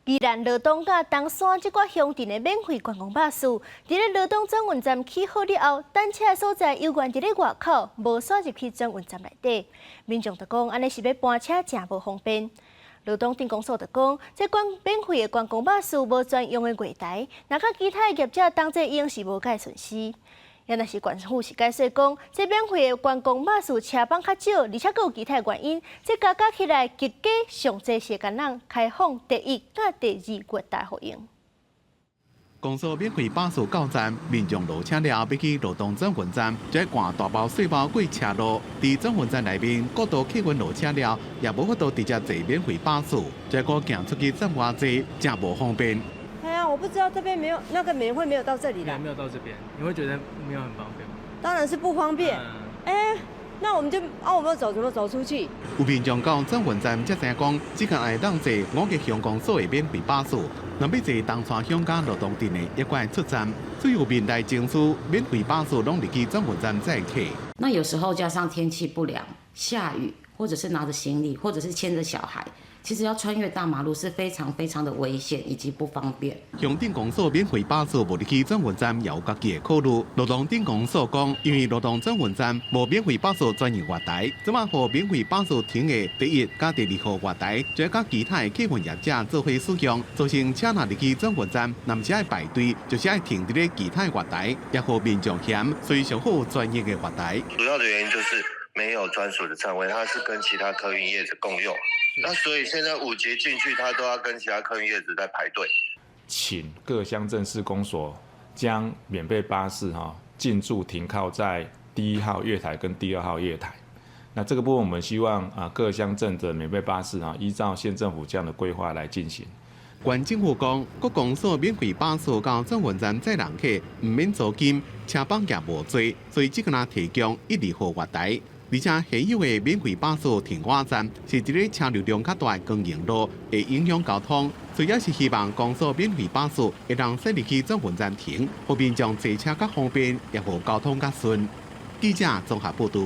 宜兰罗东甲东山这个乡镇的免费观光巴士，伫咧罗东转运站起好了后，单车所在犹原伫咧外口，无刷入去转运站内底。民众就讲，安尼是要搬车真无方便。罗东镇公所就讲，这款免费的观光巴士无专用的月台，若甲其他的业者当作用是无解损失。也若是县府是解释讲，这免费的观光巴士车帮较少，而且佫有其他原因，这加起来极计上济是间人开放第一甲第二月台服用。公所免费巴士到站，民众落车了要去罗东转运站，再赶大包细包过车路。伫转运站内面，各度客运落车了，也无法度直接坐免费巴士，再个行出去站外坐，真无方便。哎呀，我不知道这边没有那个免费没有到这里来，没有到这边，你会觉得没有很方便吗？当然是不方便。那我们就我们怎么走出去？有民众到转运站才知讲，只间会当坐5个乡公所的免费巴士，若要坐东川乡甲罗东镇的，一关出站。所有面带证书免费巴士拢入去转运站载客。那有时候加上天气不良、下雨，或者是拿着行李，或者是牵着小孩。其实要穿越大马路是非常非常的危险以及不方便。乡镇公所免费巴士无入去转运站，也有家己的考虑。罗东镇公所讲，因为罗东转运站无免费巴士专用月台，即马互免费巴士停的第一、甲第二号月台，再甲其他的客运业者做伙使用，造成车若入去转运站，男是爱排队，就是爱停伫咧其他的月台，也互民众嫌，所以上好专业的月台。主要的原因就是没有专属的站位，它是跟其他客运业者共用。那所以现在5节进去，他都要跟其他客运业者在排队。请各乡镇市公所将免费巴士进驻停靠在第1号月台跟第2号月台。那这个部分我们希望各乡镇的免费巴士依照县政府这样的规划来进行。县政府讲，各公所免费巴士到转运站载人客，唔免租金，车帮也无多，所以只能提供1、2号月台。而且现有的免费巴士停靠站是伫咧车流量较大的公营路，会影响交通，所以也是希望公所免费巴士会让驶入去转运站停，互民众坐车较方便，也互交通较顺。记者综合报道。